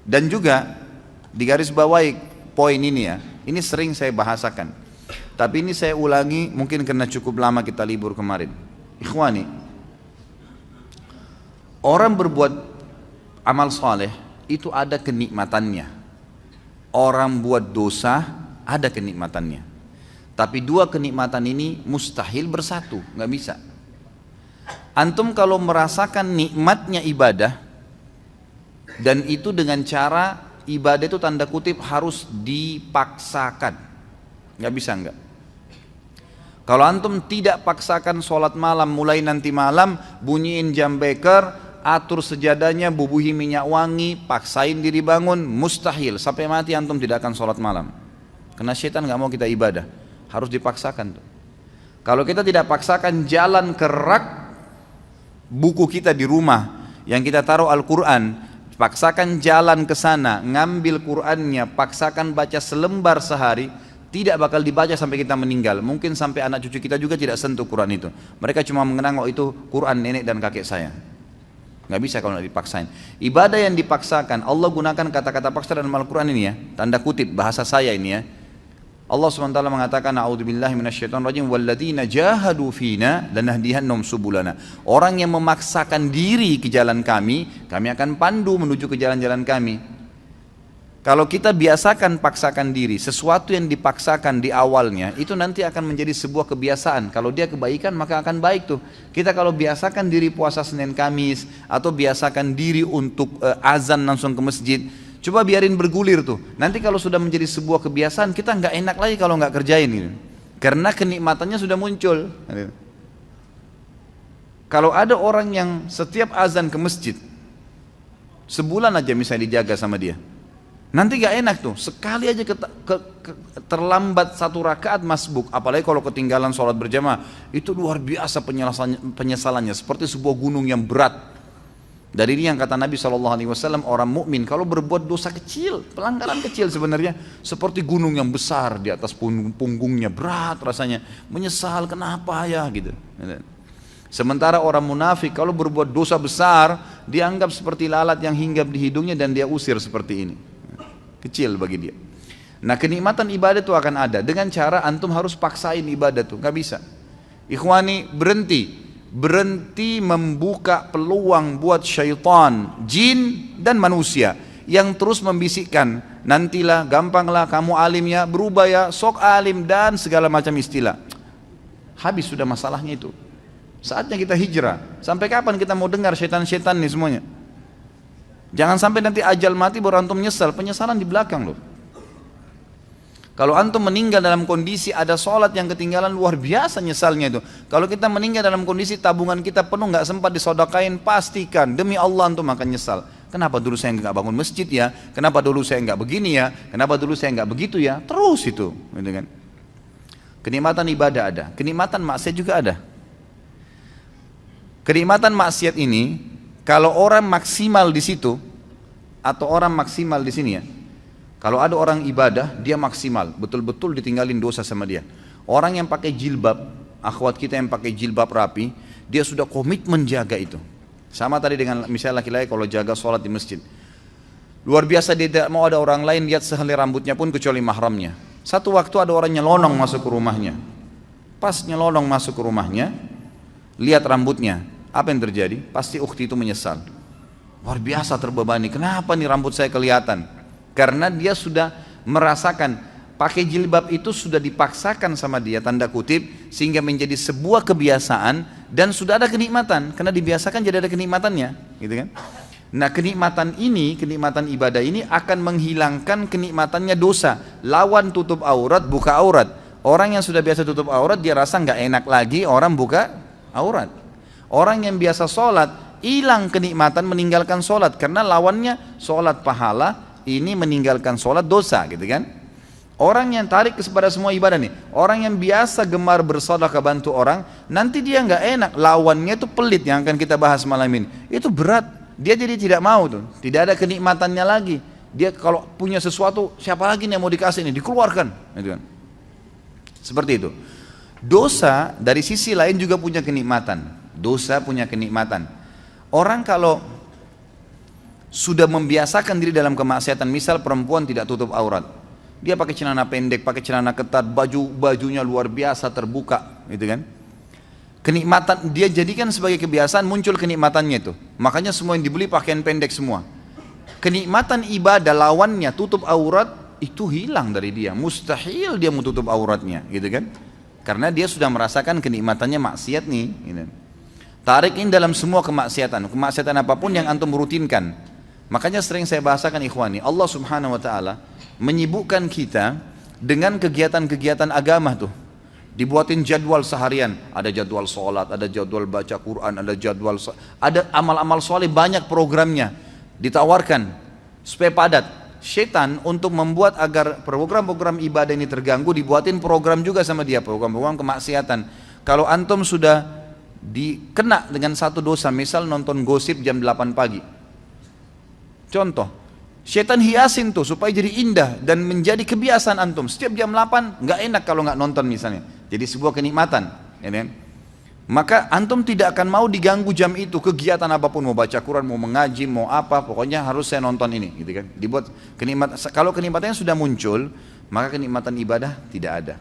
Dan juga di garis bawahi poin ini ya, ini sering saya bahasakan, tapi ini saya ulangi mungkin karena cukup lama kita libur kemarin. Ikhwani, orang berbuat amal soleh itu ada kenikmatannya. Orang buat dosa ada kenikmatannya. Tapi dua kenikmatan ini mustahil bersatu, nggak bisa. Antum kalau merasakan nikmatnya ibadah, dan itu dengan cara ibadah itu tanda kutip harus dipaksakan, nggak bisa nggak. Kalau antum tidak paksakan sholat malam, mulai nanti malam bunyiin jam beker, atur sejadahnya, bubuhi minyak wangi, paksain diri bangun, mustahil. Sampai mati antum tidak akan sholat malam, karena syaitan nggak mau kita ibadah, harus dipaksakan tuh. Kalau kita tidak paksakan jalan ke rak buku kita di rumah yang kita taruh Al-Quran, paksakan jalan ke sana, ngambil Qurannya, paksakan baca selembar sehari, tidak bakal dibaca sampai kita meninggal. Mungkin sampai anak cucu kita juga tidak sentuh Quran itu. Mereka cuma mengenang, oh itu Quran nenek dan kakek saya. Nggak bisa kalau nggak dipaksain. Ibadah yang dipaksakan, Allah gunakan kata-kata paksa dalam Al-Quran ini ya, tanda kutip bahasa saya ini ya. Allah SWT mengatakan, a'udzubillahi minasyaitonirrajim, walladzina jahadu fina lanahdihannahum subulana. Orang yang memaksakan diri ke jalan kami akan pandu menuju ke jalan-jalan kami. Kalau kita biasakan paksakan diri, sesuatu yang dipaksakan di awalnya itu nanti akan menjadi sebuah kebiasaan. Kalau dia kebaikan maka akan baik tuh. Kita kalau biasakan diri puasa Senin Kamis, atau biasakan diri untuk azan langsung ke masjid, coba biarin bergulir tuh. Nanti kalau sudah menjadi sebuah kebiasaan, kita nggak enak lagi kalau nggak kerjain gitu. Karena kenikmatannya sudah muncul. Kalau ada orang yang setiap azan ke masjid, sebulan aja misalnya dijaga sama dia, nanti gak enak tuh, sekali aja terlambat satu rakaat masbuk, apalagi kalau ketinggalan sholat berjamaah, itu luar biasa penyesalannya, seperti sebuah gunung yang berat. Dari ini yang kata Nabi SAW, orang mukmin kalau berbuat dosa kecil, pelanggaran kecil sebenarnya, seperti gunung yang besar di atas punggungnya, berat rasanya, menyesal kenapa ya gitu. Sementara orang munafik kalau berbuat dosa besar, dianggap seperti lalat yang hinggap di hidungnya dan dia usir seperti ini. Kecil bagi dia. Nah kenikmatan ibadah itu akan ada dengan cara antum harus paksain ibadah tuh, nggak bisa. Ikhwani, berhenti membuka peluang buat syaitan, jin dan manusia yang terus membisikkan, nantilah, gampanglah kamu alim ya, berubah ya, sok alim dan segala macam istilah. Habis sudah masalahnya itu. Saatnya kita hijrah. Sampai kapan kita mau dengar syaitan-syaitan nih semuanya? Jangan sampai nanti ajal mati baru antum menyesal, penyesalan di belakang loh. Kalau antum meninggal dalam kondisi ada sholat yang ketinggalan, luar biasa nyesalnya itu. Kalau kita meninggal dalam kondisi tabungan kita penuh, nggak sempat disodakain, pastikan demi Allah antum akan nyesal. Kenapa dulu saya nggak bangun masjid ya? Kenapa dulu saya nggak begini ya? Kenapa dulu saya nggak begitu ya? Terus itu, gitu kan? Kenikmatan ibadah ada, kenikmatan maksiat juga ada. Kenikmatan maksiat ini, kalau orang maksimal di situ atau orang maksimal di sini ya, kalau ada orang ibadah dia maksimal, betul-betul ditinggalin dosa sama dia. Orang yang pakai jilbab, akhwat kita yang pakai jilbab rapi, dia sudah komitmen jaga itu. Sama tadi dengan misalnya laki-laki kalau jaga sholat di masjid, luar biasa dia tidak mau ada orang lain lihat sehelai rambutnya pun kecuali mahramnya. Satu waktu ada orang nyelonong masuk ke rumahnya, pas nyelonong masuk ke rumahnya, lihat rambutnya, apa yang terjadi? Pasti ukhti itu menyesal. Luar biasa terbebani, kenapa nih rambut saya kelihatan? Karena dia sudah merasakan pakai jilbab itu sudah dipaksakan sama dia, tanda kutip, sehingga menjadi sebuah kebiasaan dan sudah ada kenikmatan, karena dibiasakan jadi ada kenikmatannya, gitu kan? Nah kenikmatan ini, kenikmatan ibadah ini akan menghilangkan kenikmatannya dosa. Lawan tutup aurat, buka aurat. Orang yang sudah biasa tutup aurat dia rasa nggak enak lagi orang buka aurat. Orang yang biasa sholat, hilang kenikmatan meninggalkan sholat, karena lawannya sholat pahala, ini meninggalkan sholat dosa, gitu kan? Orang yang tarik kepada semua ibadah nih, orang yang biasa gemar bersedekah bantu orang, nanti dia nggak enak, lawannya itu pelit yang akan kita bahas malam ini, itu berat, dia jadi tidak mau tuh, tidak ada kenikmatannya lagi. Dia kalau punya sesuatu, siapa lagi nih yang mau dikasih ini, dikeluarkan, gitu kan? Seperti itu. Dosa dari sisi lain juga punya kenikmatan. Dosa punya kenikmatan. Orang kalau sudah membiasakan diri dalam kemaksiatan. Misal perempuan tidak tutup aurat, dia pakai celana pendek, pakai celana ketat, bajunya luar biasa terbuka, gitu kan. Kenikmatan dia jadikan sebagai kebiasaan, muncul kenikmatannya itu. Makanya semua yang dibeli pakaian pendek semua. Kenikmatan ibadah lawannya tutup aurat itu hilang dari dia. Mustahil dia mau tutup auratnya, gitu kan? Karena dia sudah merasakan kenikmatannya maksiat nih. Gitu. Tarikin dalam semua kemaksiatan apapun yang antum rutinkan. Makanya sering saya bahasakan ikhwani, Allah Subhanahu wa taala menyibukkan kita dengan kegiatan-kegiatan agama tuh. Dibuatin jadwal seharian, ada jadwal sholat, ada jadwal baca Quran, ada amal-amal soleh, banyak programnya ditawarkan supaya padat. Setan untuk membuat agar program-program ibadah ini terganggu, dibuatin program juga sama dia, program-program kemaksiatan. Kalau antum sudah dikena dengan satu dosa, misal nonton gosip jam 8 pagi, contoh, setan hiasin tuh supaya jadi indah dan menjadi kebiasaan antum. Setiap jam 8 nggak enak kalau nggak nonton misalnya. Jadi sebuah kenikmatan, ya kan? Maka antum tidak akan mau diganggu jam itu, kegiatan apapun, mau baca Quran, mau mengaji, mau apa, pokoknya harus saya nonton ini, gitu kan? Dibuat kenikmatan. Kalau kenikmatannya sudah muncul, maka kenikmatan ibadah tidak ada.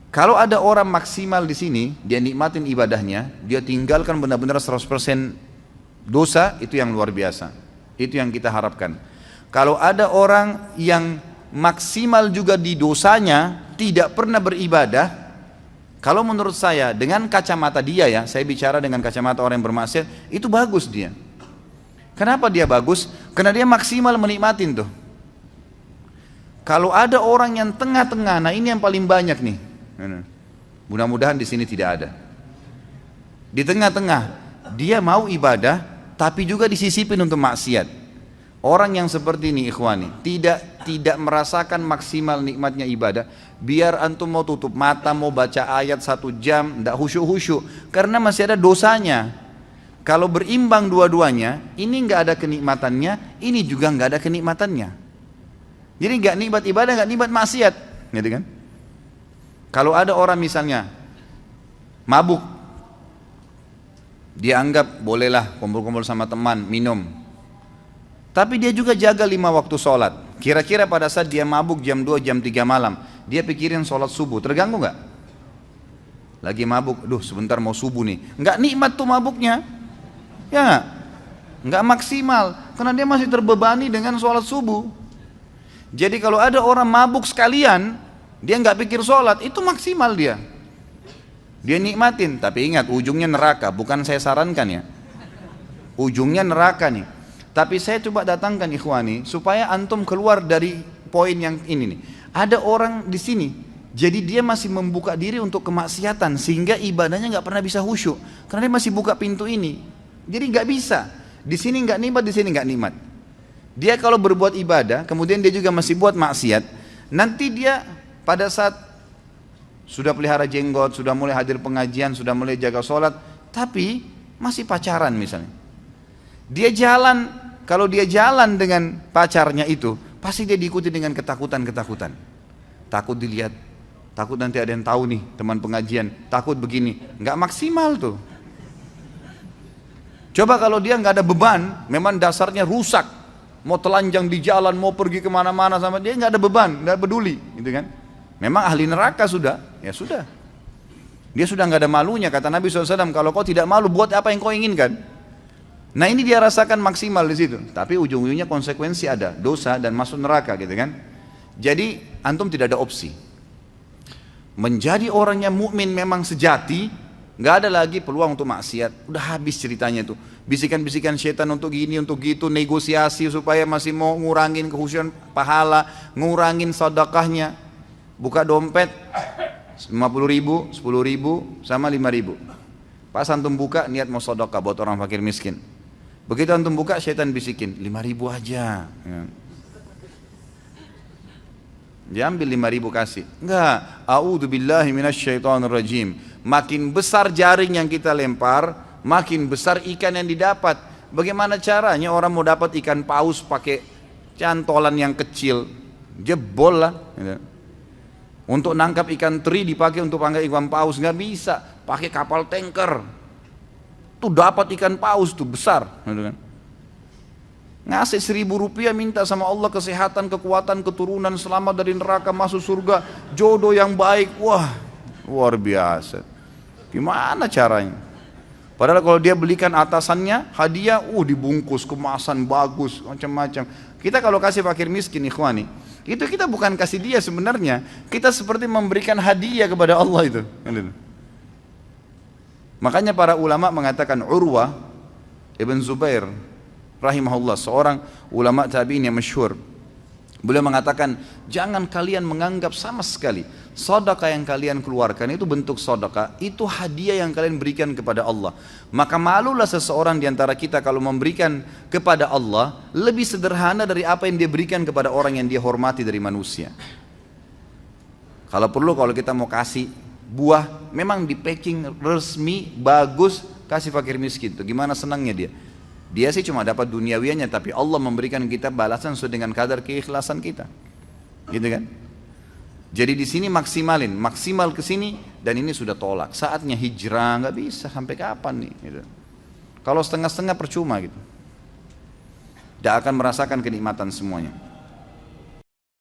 Kalau ada orang maksimal di sini, dia nikmatin ibadahnya, dia tinggalkan benar-benar 100% dosa, itu yang luar biasa. Itu yang kita harapkan. Kalau ada orang yang maksimal juga di dosanya, tidak pernah beribadah, kalau menurut saya dengan kacamata dia ya, saya bicara dengan kacamata orang yang bermaksiat, itu bagus dia. Kenapa dia bagus? Karena dia maksimal menikmatin tuh. Kalau ada orang yang tengah-tengah, nah ini yang paling banyak nih. Mudah-mudahan di sini tidak ada. Di tengah-tengah, dia mau ibadah, tapi juga disisipin untuk maksiat. Orang yang seperti ini ikhwani, tidak merasakan maksimal nikmatnya ibadah. Biar antum mau tutup mata, mau baca ayat 1 jam, tidak khusyuk-khusyuk, karena masih ada dosanya. Kalau berimbang dua-duanya, ini nggak ada kenikmatannya, ini juga nggak ada kenikmatannya. Jadi nggak nikmat ibadah, nggak nikmat maksiat, gitu kan? Kalau ada orang misalnya mabuk, dia anggap bolehlah kumpul-kumpul sama teman, minum. Tapi dia juga jaga 5 waktu sholat. Kira-kira pada saat dia mabuk jam 2, jam 3 malam, dia pikirin sholat subuh, terganggu nggak? Lagi mabuk, duh sebentar mau subuh nih. Nggak nikmat tuh mabuknya. Ya nggak maksimal, karena dia masih terbebani dengan sholat subuh. Jadi kalau ada orang mabuk sekalian, dia nggak pikir sholat, itu maksimal dia. Dia nikmatin, tapi ingat ujungnya neraka, bukan saya sarankan ya. Ujungnya neraka nih. Tapi saya coba datangkan ikhwani supaya antum keluar dari poin yang ini nih. Ada orang di sini, jadi dia masih membuka diri untuk kemaksiatan sehingga ibadahnya nggak pernah bisa khusyuk karena dia masih buka pintu ini. Jadi nggak bisa. Di sini nggak nikmat, di sini nggak nikmat. Dia kalau berbuat ibadah, kemudian dia juga masih buat maksiat. Nanti dia pada saat sudah pelihara jenggot, sudah mulai hadir pengajian, sudah mulai jaga sholat, tapi masih pacaran misalnya. Dia jalan, kalau dia jalan dengan pacarnya itu, pasti dia diikuti dengan ketakutan-ketakutan. Takut dilihat, takut nanti ada yang tahu nih teman pengajian, takut begini, nggak maksimal tuh. Coba kalau dia nggak ada beban, memang dasarnya rusak, mau telanjang di jalan, mau pergi kemana-mana sama dia nggak ada beban, nggak peduli, gitu kan? Memang ahli neraka sudah, ya sudah. Dia sudah nggak ada malunya, kata Nabi SAW, kalau kau tidak malu buat apa yang kau inginkan. Nah ini dia rasakan maksimal di situ, tapi ujung-ujungnya konsekuensi ada, dosa dan masuk neraka, gitu kan? Jadi antum tidak ada opsi. Menjadi orang yang mukmin memang sejati, nggak ada lagi peluang untuk maksiat. Udah habis ceritanya itu. Bisikan-bisikan syaitan untuk gini, untuk gitu, negosiasi supaya masih mau ngurangin kehusuan pahala, ngurangin sedekahnya. Buka dompet 50.000, 10.000 sama 5.000. Pas antum buka niat mau sedekah buat orang fakir miskin. Begitu antum buka syaitan bisikin 5.000 aja. Dia ambil 5.000 kasih. Enggak, a'udzubillahi minasyaitonirrajim. Makin besar jaring yang kita lempar, makin besar ikan yang didapat. Bagaimana caranya orang mau dapat ikan paus pakai cantolan yang kecil? Jebol lah. Untuk nangkap ikan teri dipakai untuk panggil ikan paus, nggak bisa. Pakai kapal tanker. Tuh dapat ikan paus tuh besar. Ngasih 1.000 rupiah minta sama Allah kesehatan, kekuatan, keturunan, selamat dari neraka, masuk surga, jodoh yang baik. Wah, luar biasa. Gimana caranya? Padahal kalau dia belikan atasannya hadiah, dibungkus kemasan bagus, macam-macam. Kita kalau kasih fakir miskin, ikhwani, itu kita bukan kasih dia sebenarnya, kita seperti memberikan hadiah kepada Allah itu. Makanya para ulama mengatakan, Urwah Ibn Zubair rahimahullah, seorang ulama tabi'in yang masyhur, beliau mengatakan, jangan kalian menganggap sama sekali sedekah yang kalian keluarkan itu bentuk sedekah, itu hadiah yang kalian berikan kepada Allah. Maka malulah seseorang diantara kita kalau memberikan kepada Allah lebih sederhana dari apa yang dia berikan kepada orang yang dia hormati dari manusia. Kalau perlu, kalau kita mau kasih buah, memang di packing resmi, bagus, kasih fakir miskin. Itu gimana senangnya dia. Dia sih cuma dapat duniawianya, tapi Allah memberikan kita balasan sesuai dengan kadar keikhlasan kita. Gitu kan? Jadi di sini maksimal ke sini, dan ini sudah tolak. Saatnya hijrah, nggak bisa sampai kapan nih? Gitu. Kalau setengah-setengah percuma gitu. Tidak akan merasakan kenikmatan semuanya.